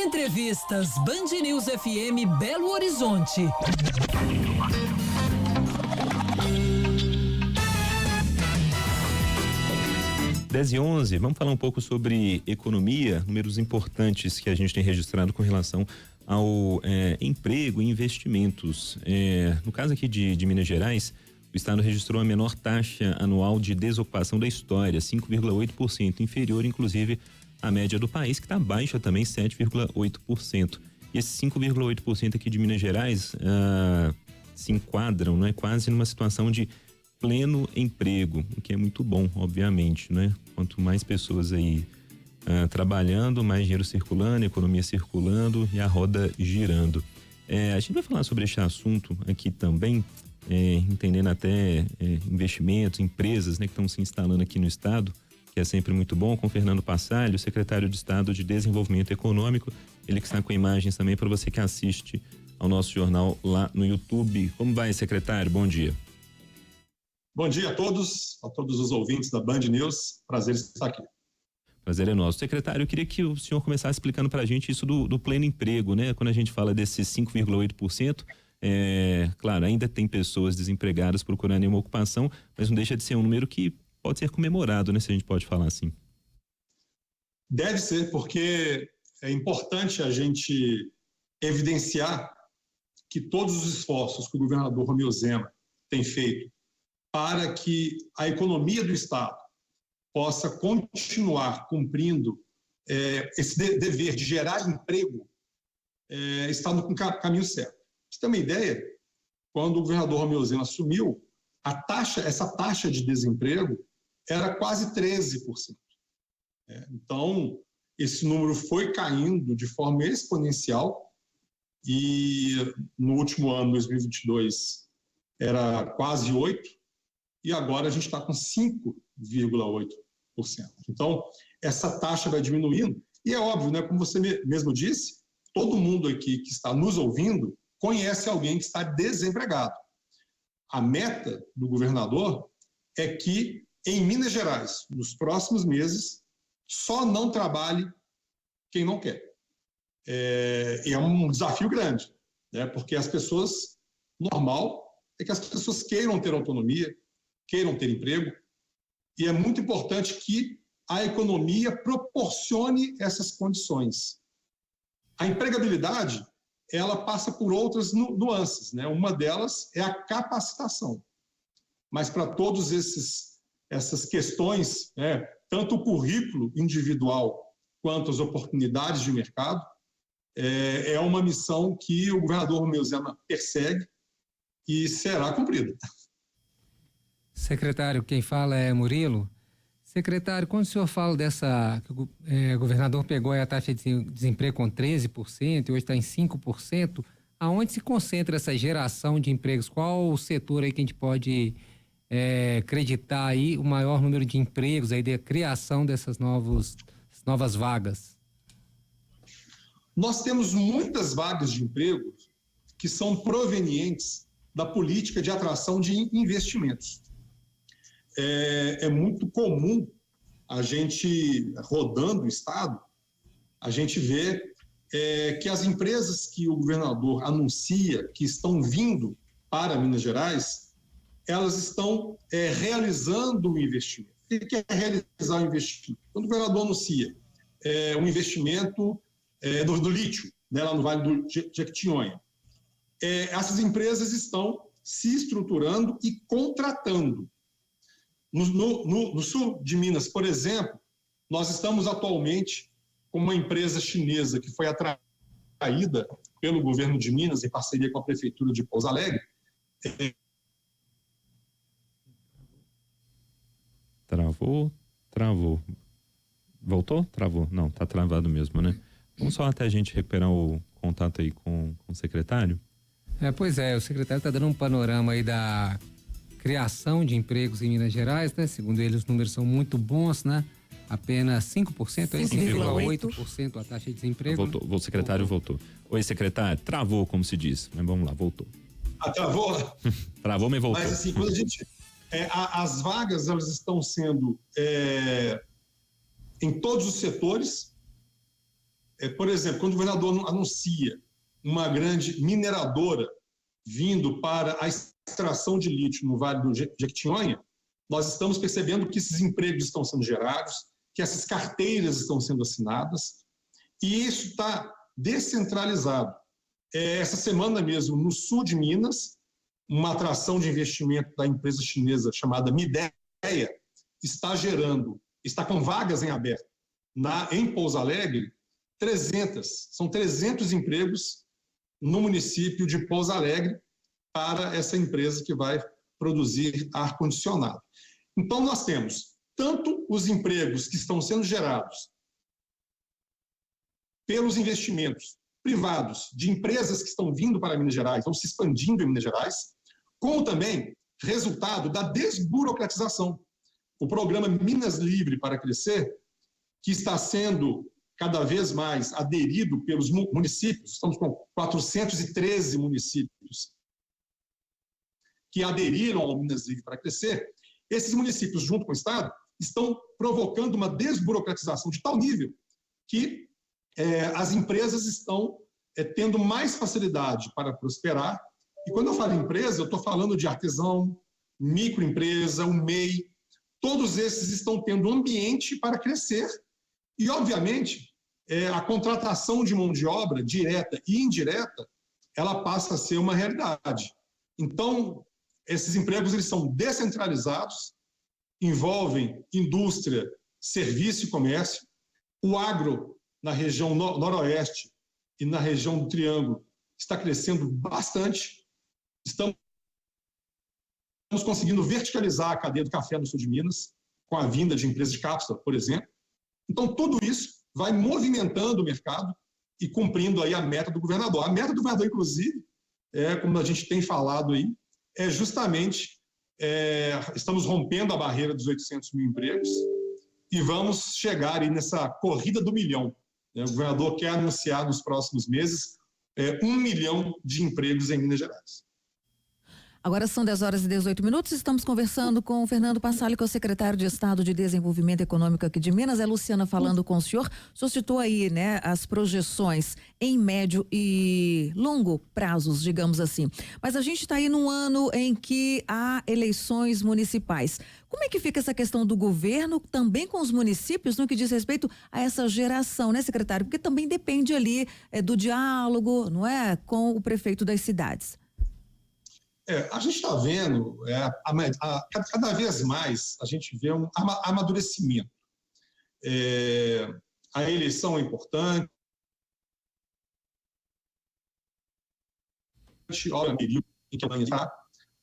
Entrevistas Band News FM Belo Horizonte. 10h11, vamos falar um pouco sobre economia, números importantes que a gente tem registrado com relação ao emprego e investimentos. No caso aqui de Minas Gerais, o estado registrou a menor taxa anual de desocupação da história, 5,8%, inferior inclusive à média do país, que está baixa também, 7,8%. E esses 5,8% aqui de Minas Gerais se enquadram, não é, quase numa situação de pleno emprego, o que é muito bom, obviamente, né? Quanto mais pessoas aí trabalhando, mais dinheiro circulando, economia circulando e a roda girando. A gente vai falar sobre este assunto aqui também, entendendo até investimentos, empresas, né, que estão se instalando aqui no estado, que é sempre muito bom, com Fernando Passalio, secretário de Estado de Desenvolvimento Econômico, ele que está com imagens também para você que assiste ao nosso jornal lá no YouTube. Como vai, secretário? Bom dia. Bom dia a todos os ouvintes da Band News, prazer estar aqui. Prazer é nosso. Secretário, eu queria que o senhor começasse explicando para a gente isso do pleno emprego, né? Quando a gente fala desses 5,8%, claro, ainda tem pessoas desempregadas procurando uma ocupação, mas não deixa de ser um número que pode ser comemorado, né? Se a gente pode falar assim. Deve ser, porque é importante a gente evidenciar que todos os esforços que o governador Romeu Zema tem feito para que a economia do estado possa continuar cumprindo esse dever de gerar emprego, está no caminho certo. Pra você ter uma ideia, quando o governador Romeu Zema assumiu, essa taxa de desemprego era quase 13%. Então, esse número foi caindo de forma exponencial e no último ano, 2022, era quase 8%, e agora a gente está com 5,8%. Então, essa taxa vai diminuindo, e é óbvio, né, como você mesmo disse, todo mundo aqui que está nos ouvindo conhece alguém que está desempregado. A meta do governador é que, em Minas Gerais, nos próximos meses, só não trabalhe quem não quer. É um desafio grande, né, porque normal é que as pessoas queiram ter autonomia, queiram ter emprego, e é muito importante que a economia proporcione essas condições. A empregabilidade, ela passa por outras nuances, né? Uma delas é a capacitação. Mas para todas essas questões, tanto o currículo individual quanto as oportunidades de mercado, é uma missão que o governador Romeu Zema persegue e será cumprida. Secretário, quem fala é Murilo. Secretário, quando o senhor fala que o governador pegou a taxa de desemprego com 13% e hoje está em 5%, aonde se concentra essa geração de empregos? Qual o setor aí que a gente pode acreditar aí o maior número de empregos, aí da criação dessas novas vagas? Nós temos muitas vagas de emprego que são provenientes da política de atração de investimentos. É muito comum a gente, rodando o estado, a gente vê que as empresas que o governador anuncia que estão vindo para Minas Gerais, elas estão realizando o investimento. O que é realizar o investimento? Quando o governador anuncia um investimento do lítio, né, lá no Vale do Jequitinhonha, essas empresas estão se estruturando e contratando. No sul de Minas, por exemplo, nós estamos atualmente com uma empresa chinesa que foi atraída pelo governo de Minas, em parceria com a prefeitura de Pouso Alegre. Travou. Voltou? Travou? Não, tá travado mesmo, né? Vamos só até a gente recuperar o contato aí com o secretário. Pois é, o secretário está dando um panorama aí da criação de empregos em Minas Gerais, né? Segundo ele, os números são muito bons, né? Apenas 5%, 5,8% a taxa de desemprego. Voltou, o secretário voltou. Oi, secretário, travou, como se diz, mas vamos lá, voltou. Travou? Travou, mas voltou. Mas assim, quando a gente... as vagas, elas estão sendo em todos os setores, Por exemplo, quando o governador anuncia uma grande mineradora vindo para a extração de lítio no Vale do Jequitinhonha, nós estamos percebendo que esses empregos estão sendo gerados, que essas carteiras estão sendo assinadas, e isso está descentralizado. Essa semana mesmo, no sul de Minas, uma atração de investimento da empresa chinesa chamada Midea está com vagas em aberto em Pouso Alegre, 300 empregos no município de Pouso Alegre para essa empresa que vai produzir ar-condicionado. Então, nós temos tanto os empregos que estão sendo gerados pelos investimentos privados de empresas que estão vindo para Minas Gerais, estão se expandindo em Minas Gerais, como também resultado da desburocratização. O programa Minas Livre para Crescer, que está sendo cada vez mais aderido pelos municípios, estamos com 413 municípios que aderiram ao Minas Livre para Crescer. Esses municípios, junto com o Estado, estão provocando uma desburocratização de tal nível que as empresas estão tendo mais facilidade para prosperar. E quando eu falo empresa, eu estou falando de artesão, microempresa, o MEI. Todos esses estão tendo ambiente para crescer. E, obviamente, a contratação de mão de obra, direta e indireta, ela passa a ser uma realidade. Então, esses empregos eles são descentralizados, envolvem indústria, serviço e comércio. O agro, na região noroeste e na região do Triângulo, está crescendo bastante. Estamos conseguindo verticalizar a cadeia do café no sul de Minas, com a vinda de empresas de cápsula, por exemplo. Então, tudo isso vai movimentando o mercado e cumprindo aí a meta do governador. A meta do governador, inclusive, como a gente tem falado aí, é justamente, estamos rompendo a barreira dos 800 mil empregos e vamos chegar aí nessa corrida do milhão. O governador quer anunciar nos próximos meses 1 milhão de empregos em Minas Gerais. Agora são 10h18, estamos conversando com o Fernando Passalio, que é o secretário de Estado de Desenvolvimento Econômico aqui de Minas. É Luciana falando com o senhor. O senhor citou aí, né, as projeções em médio e longo prazos, digamos assim. Mas a gente está aí num ano em que há eleições municipais. Como é que fica essa questão do governo também com os municípios no que diz respeito a essa geração, né, secretário? Porque também depende ali do diálogo, não é, com o prefeito das cidades. A gente está vendo, cada vez mais, a gente vê um amadurecimento. A eleição é importante, obviamente, em que a está,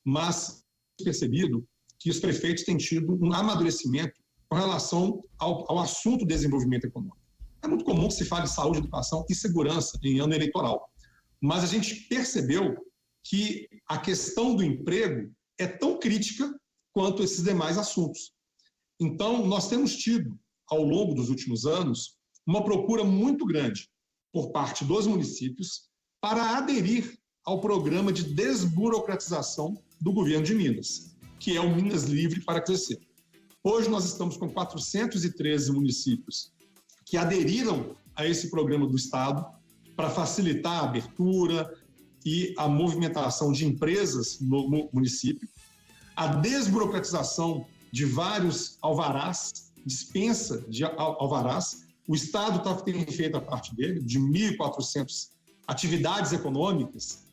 mas percebido que os prefeitos têm tido um amadurecimento com relação ao assunto desenvolvimento econômico. É muito comum que se fale de saúde, educação e segurança em ano eleitoral, mas a gente percebeu que a questão do emprego é tão crítica quanto esses demais assuntos. Então, nós temos tido, ao longo dos últimos anos, uma procura muito grande por parte dos municípios para aderir ao programa de desburocratização do governo de Minas, que é o Minas Livre para Crescer. Hoje nós estamos com 413 municípios que aderiram a esse programa do Estado para facilitar a abertura e a movimentação de empresas no município, a desburocratização de vários alvarás, dispensa de alvarás. O Estado tem feito a parte dele, de 1.400 atividades econômicas,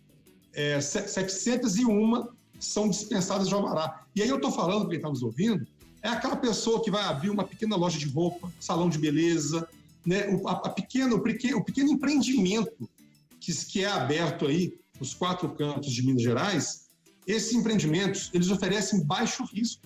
701 são dispensadas de alvará. E aí eu estou falando, para quem está nos ouvindo, é aquela pessoa que vai abrir uma pequena loja de roupa, salão de beleza, né, o pequeno empreendimento que é aberto aí nos 4 cantos de Minas Gerais. Esses empreendimentos, eles oferecem baixo risco.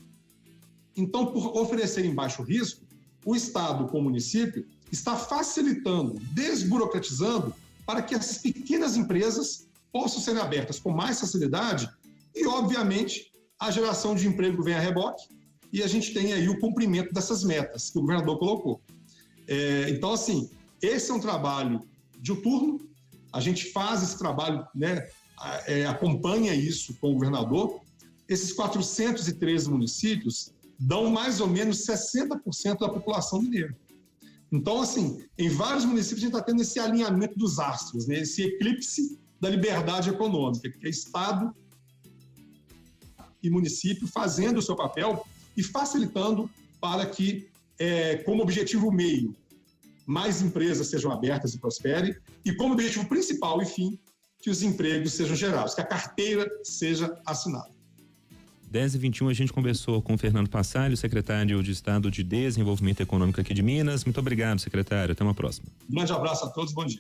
Então, por oferecerem baixo risco, o Estado com o município está facilitando, desburocratizando, para que essas pequenas empresas possam ser abertas com mais facilidade e, obviamente, a geração de emprego vem a reboque e a gente tem aí o cumprimento dessas metas que o governador colocou. Então, assim, esse é um trabalho diuturno. A gente faz esse trabalho, né, acompanha isso com o governador. Esses 413 municípios dão mais ou menos 60% da população mineira. Então, assim, em vários municípios a gente está tendo esse alinhamento dos astros, né? Esse eclipse da liberdade econômica, que é Estado e município fazendo o seu papel e facilitando para que, como objetivo meio, mais empresas sejam abertas e prosperem, e como objetivo principal e fim, que os empregos sejam gerados, que a carteira seja assinada. 10h21 a gente conversou com o Fernando Passalio, secretário de Estado de Desenvolvimento Econômico aqui de Minas. Muito obrigado, secretário. Até uma próxima. Um grande abraço a todos, bom dia.